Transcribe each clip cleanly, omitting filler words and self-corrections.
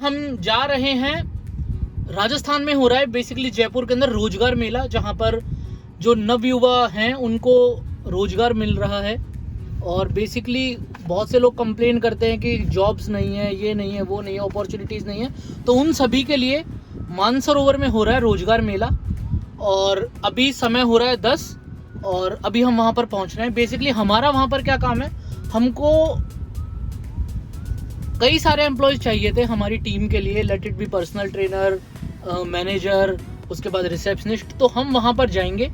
हम जा रहे हैं, राजस्थान में हो रहा है बेसिकली जयपुर के अंदर रोजगार मेला, जहां पर जो नवयुवा हैं उनको रोजगार मिल रहा है। और बेसिकली बहुत से लोग कंप्लेन करते हैं कि जॉब्स नहीं है, ये नहीं है, वो नहीं है, अपॉर्चुनिटीज़ नहीं है। तो उन सभी के लिए मानसरोवर में हो रहा है रोजगार मेला। और अभी समय हो रहा है 10 और अभी हम वहाँ पर पहुँच रहे हैं। बेसिकली हमारा वहाँ पर क्या काम है, हमको कई सारे एम्प्लॉयज़ चाहिए थे हमारी टीम के लिए, let it be personal trainer, manager, उसके बाद रिसेप्शनिस्ट। तो हम वहाँ पर जाएंगे,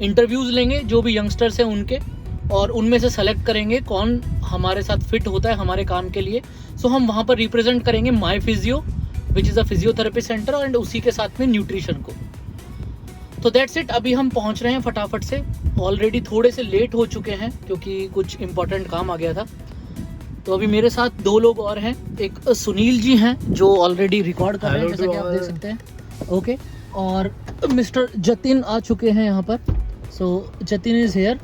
इंटरव्यूज़ लेंगे जो भी यंगस्टर्स हैं उनके, और उनमें से सेलेक्ट करेंगे कौन हमारे साथ फिट होता है हमारे काम के लिए। सो हम वहाँ पर रिप्रेजेंट करेंगे my physio, which is a physiotherapy centre, and उसी के साथ में न्यूट्रिशन को। तो दैट्स इट। अभी हम पहुँच रहे हैं फटाफट से। ऑलरेडी थोड़े से लेट हो चुके हैं क्योंकि कुछ इंपॉर्टेंट काम आ गया था। तो अभी मेरे साथ 2 लोग और हैं। एक सुनील जी हैं जो ऑलरेडी रिकॉर्ड कर रहे हैं, जैसा कि आप देख सकते हैं। ओके। और मिस्टर जतिन आ चुके हैं यहाँ पर। सो जतिन इज हेयर,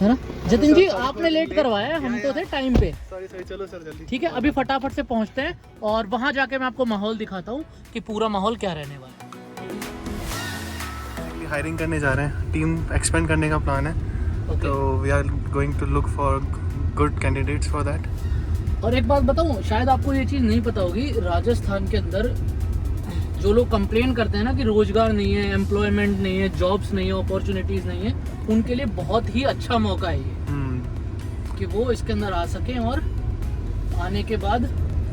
है ना? जतिन जी, आपने लेट करवाया, हम तो थे टाइम पे। सॉरी, चलो सर जल्दी। ठीक है, अभी फटाफट से पहुँचते हैं और वहाँ जाके मैं आपको माहौल दिखाता हूँ कि पूरा माहौल क्या रहने वाला है। हायरिंग करने जा रहे हैं, टीम एक्सपेंड करने का प्लान है। तो we are going to look for good candidates for that. और एक बात बताऊं, शायद आपको ये चीज़ नहीं पता होगी, राजस्थान के अंदर जो लोग कंप्लेन करते हैं ना कि रोजगार नहीं है, एम्प्लॉयमेंट नहीं है, जॉब्स नहीं है, अपॉर्चुनिटीज़ नहीं है, उनके लिए बहुत ही अच्छा मौका है ये कि वो इसके अंदर आ सकें और आने के बाद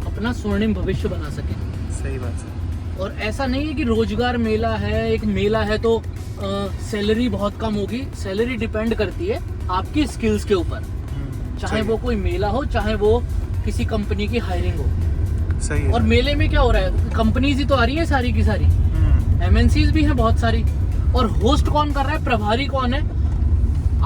अपना स्वर्णिम भविष्य बना सकें। सही बात है। और ऐसा नहीं है कि रोजगार मेला है, एक मेला है तो सैलरी बहुत कम होगी। सैलरी डिपेंड करती है आपकी स्किल्स के ऊपर, चाहे वो कोई मेला हो, चाहे वो किसी कंपनी की हायरिंग हो। सही है। और मेले में क्या हो रहा है, कंपनीज ही तो आ रही है सारी की सारी, MNCs भी हैं बहुत सारी। और होस्ट कौन कर रहा है, प्रभारी कौन है,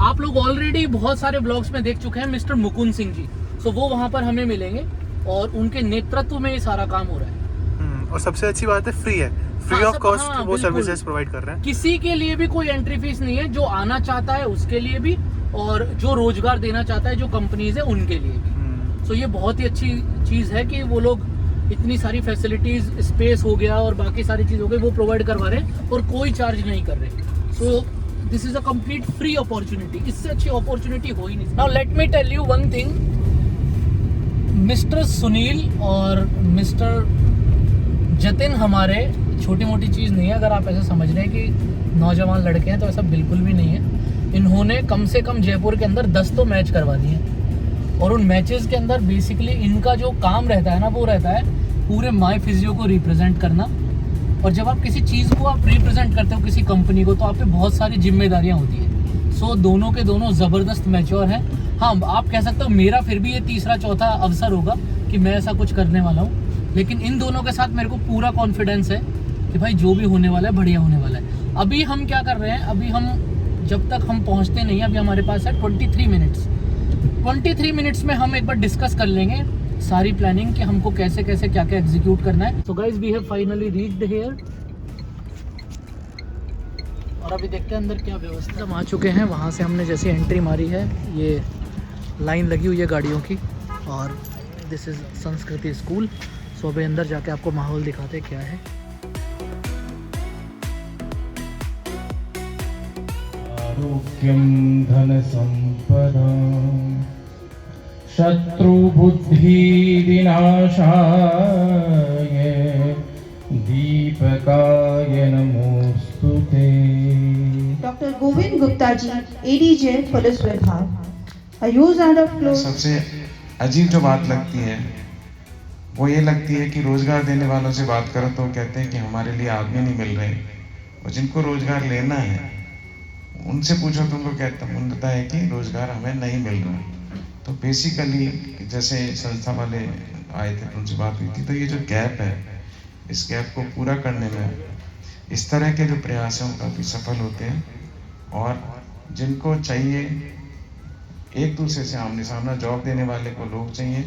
आप लोग ऑलरेडी बहुत सारे ब्लॉग्स में देख चुके हैं, मिस्टर मुकुंद सिंह जी। सो वो वहाँ पर हमें मिलेंगे और उनके नेतृत्व में ये सारा काम हो रहा है। और सबसे अच्छी बात है, फ्री है, फ्री ऑफ कॉस्ट वो सर्विसेज प्रोवाइड कर रहे हैं। किसी के लिए भी कोई एंट्री फीस नहीं है, जो आना चाहता है उसके लिए भी, और जो रोजगार देना चाहता है जो कंपनीज है उनके लिए भी। सो ये बहुत ही अच्छी चीज़ है कि वो लोग इतनी सारी फैसिलिटीज, स्पेस हो गया और बाकी सारी चीज़ हो गई, वो प्रोवाइड करवा रहे हैं और कोई चार्ज नहीं कर रहे। So this is a complete free opportunity. इससे अच्छी अपॉर्चुनिटी हो ही नहीं। Now let me tell you one thing, mister Sunil और मिस्टर जतिन हमारे छोटी मोटी चीज़ नहीं है। अगर आप ऐसा समझ रहे हैं कि नौजवान लड़के हैं, तो ऐसा बिल्कुल भी नहीं है। इन्होंने कम से कम जयपुर के अंदर 10 तो मैच करवा दिए, और उन मैचेस के अंदर बेसिकली इनका जो काम रहता है ना, वो रहता है पूरे माई फिजियो को रिप्रेजेंट करना। और जब आप किसी चीज़ को आप रिप्रेजेंट करते हो, किसी कंपनी को, तो आप पे बहुत सारी जिम्मेदारियां होती है। सो दोनों के दोनों ज़बरदस्त मैच्योर हैं। हाँ, आप कह सकते हो मेरा फिर भी ये तीसरा चौथा अवसर होगा कि मैं ऐसा कुछ करने वाला हूँ, लेकिन इन दोनों के साथ मेरे को पूरा कॉन्फिडेंस है कि भाई जो भी होने वाला है बढ़िया होने वाला है। अभी हम क्या कर रहे हैं, अभी हम जब तक हम पहुँचते नहीं, अभी हमारे पास है 23 मिनट्स। 23 मिनट्स में हम एक बार डिस्कस कर लेंगे सारी प्लानिंग कि हमको कैसे कैसे क्या क्या एग्जीक्यूट करना है। So guys, we have finally reached here, और अभी देखते हैं अंदर क्या व्यवस्था। हम आ चुके हैं, वहाँ से हमने जैसे एंट्री मारी है, ये लाइन लगी हुई है गाड़ियों की, और दिस इज़ संस्कृति स्कूल। सो अभी अंदर जाके आपको माहौल दिखाते क्या है। आरोग्यं धन संपदा शत्रु बुद्धि विनाशाय दीपकाय नमोस्तुते। Doctor Govind Gupta ji, ADJ police विभाग। Use and flow. सबसे अजीब जो बात लगती है वो ये लगती है कि रोजगार देने वालों से बात करो तो कहते हैं कि हमारे लिए आदमी नहीं मिल रहे, और जिनको रोजगार लेना है उनसे पूछो तो उनको कहता है कि रोजगार हमें नहीं मिल रहा। तो बेसिकली जैसे संस्था वाले आए थे, उनसे बात हुई थी, तो ये जो गैप है, इस गैप को पूरा करने में इस तरह के जो प्रयास हैं वो काफ़ी सफल होते हैं। और जिनको चाहिए एक दूसरे से आमने सामना जॉब देने वाले को लोग चाहिए,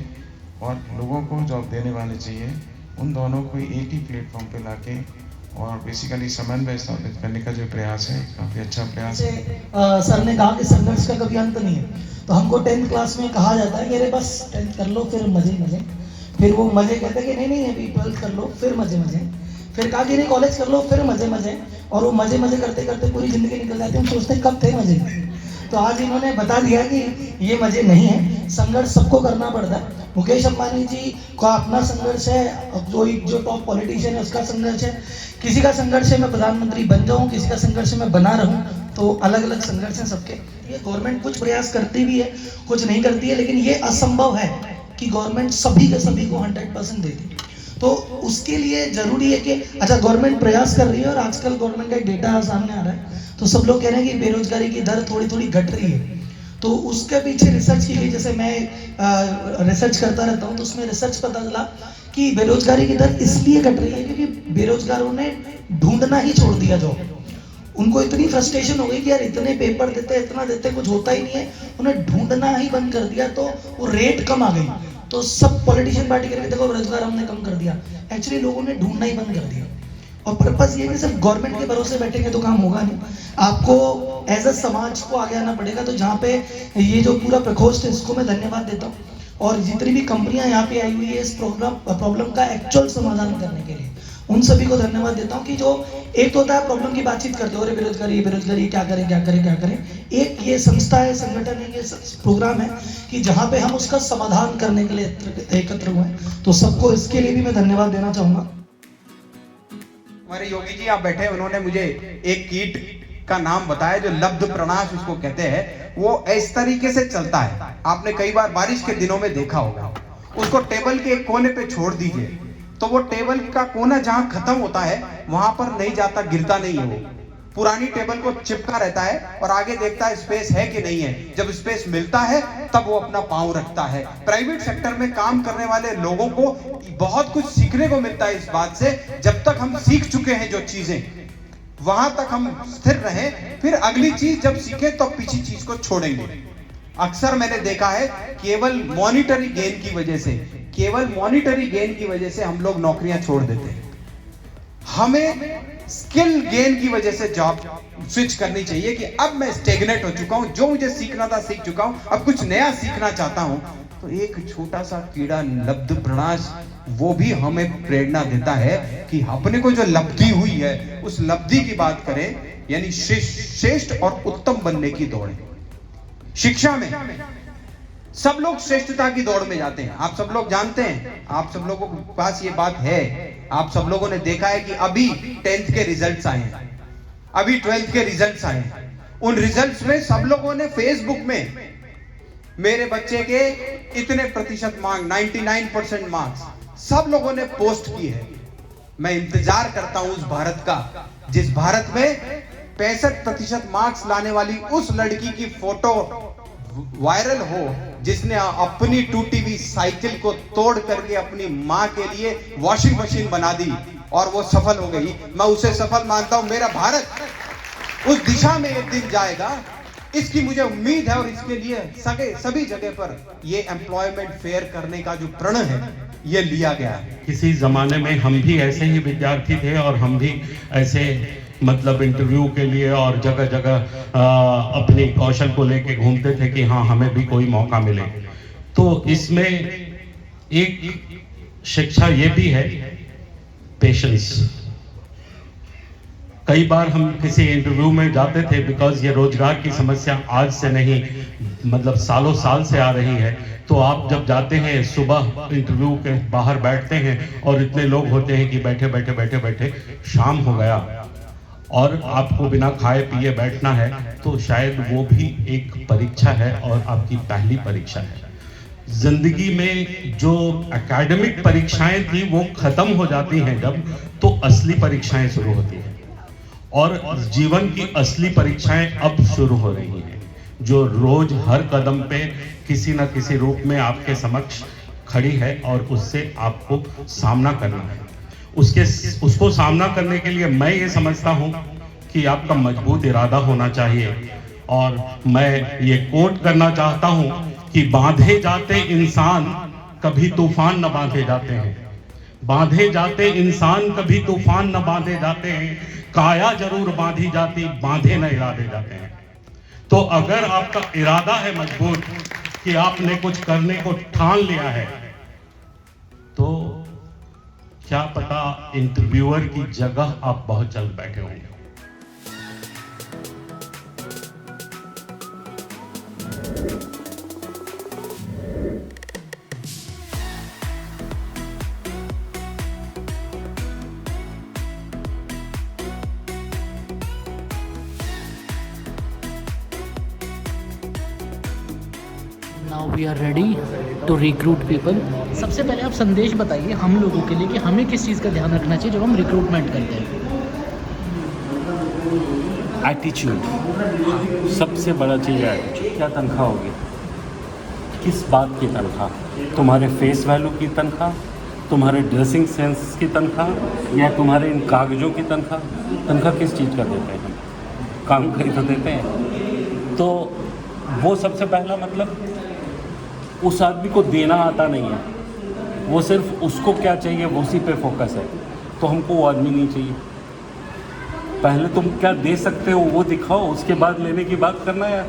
और लोगों को जॉब देने वाले चाहिए, उन दोनों को एक ही प्लेटफॉर्म पे लाके और बेसिकली समन्वय स्थापित करने का जो प्रयास है, काफ़ी अच्छा प्रयास है। सर ने कहा कि संघर्ष का कभी अंत नहीं है, तो हमको 10th क्लास में कहा जाता है कि अरे बस 10th कर लो फिर मजे मजे। फिर वो मजे कहते कि नहीं अभी 12th कर लो, फिर मजे मजे। फिर कहा कि नहीं कॉलेज कर लो, फिर मजे मजे। और वो मजे मजे करते करते पूरी जिंदगी निकल जाती है। हम सोचते हैं कब थे मजे। तो आज इन्होंने बता दिया कि ये मजे नहीं है, संघर्ष सबको करना पड़ता है। मुकेश अंबानी जी का अपना संघर्ष है, जो टॉप पॉलिटिशियन है उसका संघर्ष है, किसी का संघर्ष है मैं प्रधानमंत्री बन जाऊं, किसी का संघर्ष है मैं बना रहूं। तो अलग अलग संघर्ष हैं सबके। ये गवर्नमेंट कुछ प्रयास करती भी है, कुछ नहीं करती है, लेकिन ये असंभव है कि गवर्नमेंट सभी के सभी को 100% देती। तो उसके लिए जरूरी है कि अच्छा गवर्नमेंट प्रयास कर रही है, और आजकल गवर्नमेंट का एक डेटा सामने आ रहा है, तो सब लोग कह रहे हैं कि बेरोजगारी की दर थोड़ी थोड़ी घट रही है। तो उसके पीछे रिसर्च की गई, जैसे मैं रिसर्च करता रहता हूँ, तो उसमें रिसर्च पता चला कि बेरोजगारी की दर इसलिए घट रही है क्योंकि बेरोजगारों ने ढूंढना ही छोड़ दिया जॉब। उनको इतनी फ्रस्ट्रेशन हो गई कि यार इतने पेपर देते, इतना देते, कुछ होता ही नहीं है, उन्हें ढूंढना ही बंद कर दिया। तो वो रेट कम आ गई। तो सब पॉलिटिशियन पार्टी करके देखो रोजगार हमने कम कर दिया, एक्चुअली लोगों ने ढूंढना ही बंद कर दिया। और पर्पस ये कि सिर्फ गवर्नमेंट के भरोसे बैठेंगे तो काम होगा नहीं, आपको एज अ समाज को आगे आना पड़ेगा। तो जहाँ पे ये जो पूरा प्रकोष्ठ है इसको मैं धन्यवाद देता हूँ, और जितनी भी कंपनियां यहाँ पे आई हुई है इस प्रॉब्लम का एक्चुअल समाधान करने के लिए, उन सभी को धन्यवाद देता हूँ। कि जो एक तो होता है प्रॉब्लम की बातचीत करते हो, बेरोजगारी क्या करें। एक ये संस्था है, संगठन है, ये प्रोग्राम है कि जहाँ पे हम उसका समाधान करने के लिए एकत्र हुए हैं। तो सबको इसके लिए भी मैं धन्यवाद देना चाहूंगा। हमारे योगी जी आप बैठे, उन्होंने मुझे एक कीट का नाम बताया जो लब्ध प्रणाश उसको कहते हैं। वो इस तरीके से चलता है, आपने कई बार बारिश के दिनों में देखा होगा। उसको टेबल के एक कोने पे छोड़ दीजिए, तो वो टेबल का कोना जहां खत्म होता है वहां पर नहीं जाता, गिरता नहीं है। वो पुरानी टेबल को चिपका रहता है और आगे देखता है स्पेस है कि नहीं है। जब स्पेस मिलता है तब वो अपना पांव रखता है। प्राइवेट सेक्टर में काम करने वाले लोगों को बहुत कुछ सीखने को मिलता है इस बात से। जब तक हम सीख चुके हैं जो चीजें, वहां तक हम स्थिर रहें, फिर अगली चीज जब सीखें तो पिछली चीज को छोड़ेंगे। अक्सर मैंने देखा है केवल मॉनिटरी गेन की वजह से हम लोग नौकरियां छोड़ देते हैं। हमें स्किल गेन की वजह से जॉब स्विच करनी चाहिए कि अब मैं स्टेगनेट हो चुका हूं, जो मुझे सीखना था सीख चुका हूं, अब कुछ नया सीखना चाहता हूं। तो एक छोटा सा कीड़ा लब्ध प्रणाश वो भी हमें प्रेरणा देता है कि अपने को जो लब्धि हुई है उस लब्धि की बात करें, यानी श्रेष्ठ और उत्तम बनने की दौड़ है। शिक्षा में सब लोग श्रेष्ठता की दौड़ में जाते हैं, आप सब लोग जानते हैं, आप सब लोगों के पास ये बात है। आप सब लोगों ने देखा है कि अभी 10th के रिजल्ट्स आए हैं, अभी 12th के रिजल्ट्स आए हैं। उन रिजल्ट्स में सब लोगों ने फेसबुक में मेरे बच्चे के इतने प्रतिशत मार्क्स, 99% मार्क्स सब लोगों ने पोस्ट की है। मैं इंतजार करता हूं उस भारत का जिस भारत में 65% मार्क्स लाने वाली उस लड़की की फोटो वायरल हो जिसने अपनी टूटी हुई साइकिल को तोड़ करके अपनी मां के लिए वॉशिंग मशीन बना दी और वो सफल हो गई। मैं उसे सफल मानता हूं। मेरा भारत उस दिशा में एक दिन जाएगा, इसकी मुझे उम्मीद है। और इसके लिए सभी जगह पर ये एम्प्लॉयमेंट फेयर करने का जो प्रण है ये लिया गया है। किसी जमाने में हम भी ऐसे ही विद्यार्थी थे और हम भी ऐसे मतलब इंटरव्यू के लिए और जगह जगह अपने कौशल को लेके घूमते थे कि हाँ हमें भी कोई मौका मिले। तो इसमें एक शिक्षा ये भी है, पेशेंस। कई बार हम किसी इंटरव्यू में जाते थे, बिकॉज ये रोजगार की समस्या आज से नहीं मतलब सालों साल से आ रही है। तो आप जब जाते हैं सुबह इंटरव्यू के बाहर बैठते हैं और इतने लोग होते हैं कि बैठे शाम हो गया और आपको बिना खाए पिए बैठना है, तो शायद वो भी एक परीक्षा है और आपकी पहली परीक्षा है। जिंदगी में जो एकेडमिक परीक्षाएं थी वो खत्म हो जाती हैं जब, तो असली परीक्षाएं शुरू होती हैं और जीवन की असली परीक्षाएं अब शुरू हो रही हैं, जो रोज हर कदम पे किसी न किसी रूप में आपके समक्ष खड़ी है और उससे आपको सामना करना है। उसको सामना करने के लिए मैं ये समझता हूं कि आपका मजबूत इरादा होना चाहिए। और मैं ये कोट करना चाहता हूं कि बांधे जाते इंसान कभी तूफान न बांधे जाते हैं, बांधे जाते इंसान कभी तूफान न बांधे जाते हैं, काया जरूर बांधी जाती, बांधे न इरादे जाते हैं। तो अगर आपका इरादा है मजबूत कि आपने कुछ करने को ठान लिया है, तो क्या पता इंटरव्यूअर की जगह आप बहुत जल्द बैठे होंगे। Now we are ready to recruit people. सबसे पहले आप संदेश बताइए हम लोगों के लिए कि हमें किस चीज़ का ध्यान रखना चाहिए जब हम रिक्रूटमेंट करते हैं। एटीट्यूड सबसे बड़ा चीज़ है। एटीट्यूड। क्या तनख्वाह होगी, किस बात की तनख्वाह, तुम्हारे फेस वैल्यू की तनख्वाह, तुम्हारे ड्रेसिंग सेंस की तनख्वाह, या तुम्हारे इन कागज़ों की तनख्वाह। तनख्वाह किस चीज़ का देते हैं हम, काम का ही तो देते हैं। तो वो सबसे पहला मतलब उस आदमी को देना आता नहीं है, वो सिर्फ उसको क्या चाहिए वो उसी पे फोकस है। तो हमको वो आदमी नहीं चाहिए। पहले तुम क्या दे सकते हो वो दिखाओ, उसके बाद लेने की बात करना यार।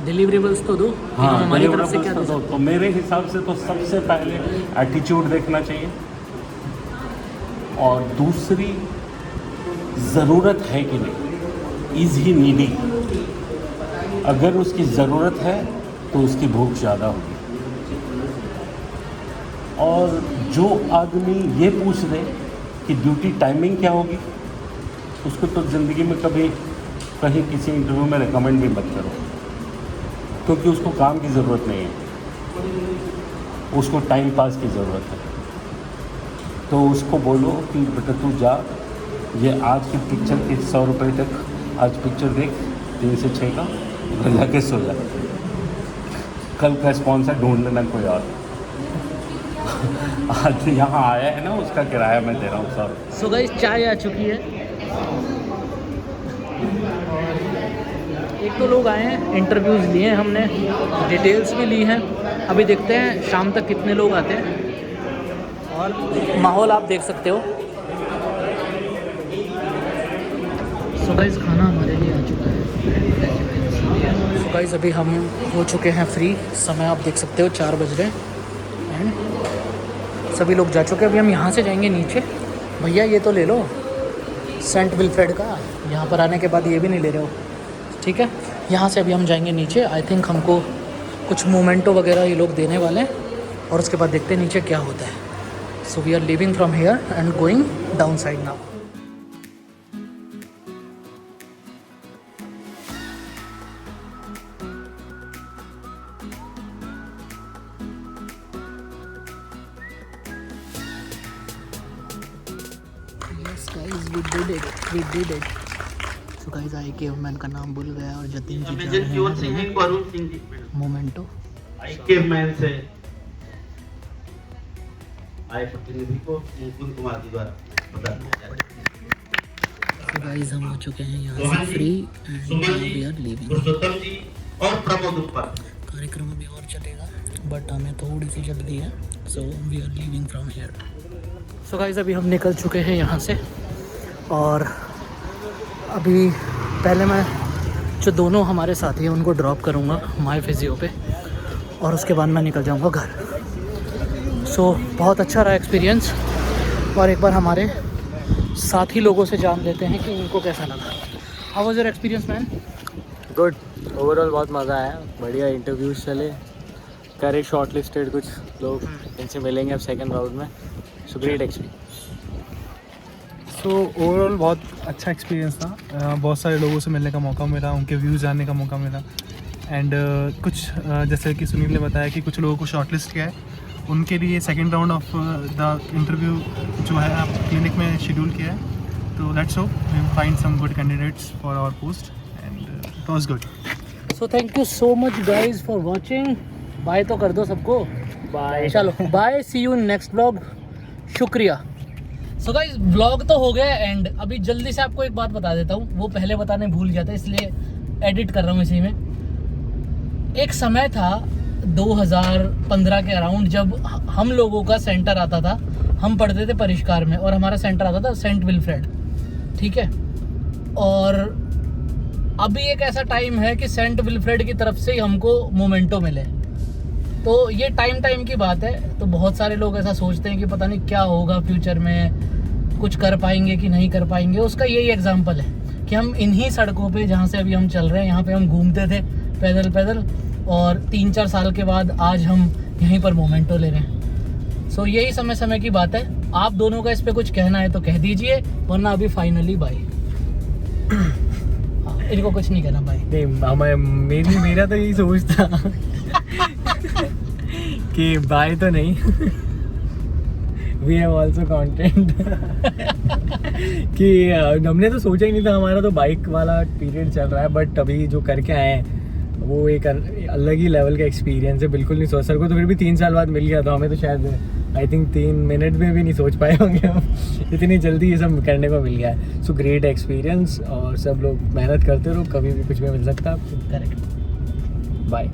डिलीवरेबल्स तो दो, हाँ, हमारी तरफ से क्या दो। तो मेरे हिसाब से तो सबसे पहले एटीट्यूड देखना चाहिए, और दूसरी ज़रूरत है कि नहीं, इज़ ही नीडी। अगर उसकी ज़रूरत है तो उसकी भूख ज़्यादा होगी। और जो आदमी ये पूछ दे कि ड्यूटी टाइमिंग क्या होगी, उसको तो ज़िंदगी में कभी कहीं किसी इंटरव्यू में रिकमेंड भी मत करो, क्योंकि उसको काम की ज़रूरत नहीं है, उसको टाइम पास की ज़रूरत है। तो उसको बोलो कि बेटा तू जा, ये आज की पिक्चर के 100 रुपये तक आज पिक्चर देख 3 से 6 का, घर जाके सो जा, कल का स्पॉन्सर ढूंढ लेना कोई और। आज यहाँ आया है ना, उसका किराया मैं दे रहा हूँ सर। सो गाइस चाय आ चुकी है, एक तो लोग आए हैं, इंटरव्यूज़ लिए हैं हमने, डिटेल्स भी ली हैं। अभी देखते हैं शाम तक कितने लोग आते हैं। और माहौल आप देख सकते हो। सो गाइस खाना हमारे लिए आ चुका है। सो गाइस अभी हम हो चुके हैं फ्री, समय आप देख सकते हो 4 बज रहे हैं एंड सभी लोग जा चुके हैं। अभी हम यहाँ से जाएंगे नीचे। भैया ये तो ले लो सेंट विल्फ्रेड का, यहाँ पर आने के बाद ये भी नहीं ले रहे हो, ठीक है। यहाँ से अभी हम जाएंगे नीचे। आई थिंक हमको कुछ मोमेंटो वगैरह ये लोग देने वाले हैं, और उसके बाद देखते हैं नीचे क्या होता है। So we are living from here and going down side now. We did it. So guys, I caveman का नाम भूल गया और जतिन जी जा रहे हैं मोमेंटो। आई केवमैन से आए प्रतिनिधि को मुकुंद कुमार जी द्वारा बता दिया जाए। So guys, हम हो चुके हैं यहाँ से free and we are leaving. Purushottam ji और प्रमोद ऊपर कार्यक्रम अभी और चलेगा, बट हमें थोड़ी सी जल्दी है, so we are leaving from here. So guys अभी हम निकल चुके हैं यहाँ से, और अभी पहले मैं जो दोनों हमारे साथी हैं उनको ड्रॉप करूँगा माय फिजियो पे, और उसके बाद मैं निकल जाऊँगा घर। सो बहुत अच्छा रहा एक्सपीरियंस, और एक बार हमारे साथी लोगों से जान लेते हैं कि उनको कैसा लगा। How was your experience man? Good, overall बहुत मज़ा आया, बढ़िया इंटरव्यूज चले, करे शॉर्ट लिस्टेड कुछ लोग, इनसे मिलेंगे अब सेकंड राउंड में। So great experience. तो ओवरऑल बहुत अच्छा एक्सपीरियंस था। बहुत सारे लोगों से मिलने का मौका मिला, उनके व्यूज़ जानने का मौका मिला, एंड कुछ जैसे कि सुनील ने बताया कि कुछ लोगों को शॉर्टलिस्ट किया है, उनके लिए second round of the interview जो है आप क्लिनिक में शेड्यूल किया है। तो let's hope we will find some good candidates for our post and it was good. So thank you so much guys for watching. Bye तो कर दो सबको, बाय। चलो bye, see you in next vlog. शुक्रिया। So guys vlog तो हो गया and अभी जल्दी से आपको एक बात बता देता हूँ, वो पहले बताने भूल गया था इसलिए एडिट कर रहा हूँ इसी में। एक समय था 2015 के अराउंड जब हम लोगों का सेंटर आता था, हम पढ़ते थे परिष्कार में और हमारा सेंटर आता था सेंट विल्फ्रेड, ठीक है। और अभी एक ऐसा टाइम है कि सेंट विल्फ्रेड की तरफ से ही हमको मोमेंटो मिले, तो ये टाइम की बात है। तो बहुत सारे लोग ऐसा सोचते हैं कि पता नहीं क्या होगा फ्यूचर में, कुछ कर पाएंगे कि नहीं कर पाएंगे। उसका यही एग्जाम्पल है कि हम इन्हीं सड़कों पे जहाँ से अभी हम चल रहे हैं, यहाँ पे हम घूमते थे पैदल पैदल, और 3-4 साल के बाद आज हम यहीं पर मोमेंटो ले रहे हैं। सो यही समय की बात है। आप दोनों का इस पे कुछ कहना है तो कह दीजिए, वरना अभी फाइनली बाय। इनको कुछ नहीं कहना भाई। नहीं, मेरा तो यही सोच था कि बाय तो नहीं, वी हैव ऑल्सो कंटेंट कि हमने तो सोचा ही नहीं था। हमारा तो बाइक वाला पीरियड चल रहा है, बट अभी जो करके आए हैं वो एक अलग ही लेवल का एक्सपीरियंस है। बिल्कुल नहीं सोच, सर को तो फिर भी 3 साल बाद मिल गया था, हमें तो शायद आई थिंक 3 मिनट में भी नहीं सोच पाए होंगे हम, इतनी जल्दी ये सब करने को मिल गया है। सो ग्रेट एक्सपीरियंस, और सब लोग मेहनत करते रहो, कभी भी कुछ भी मिल सकता है आपको। करेक्ट। बाय।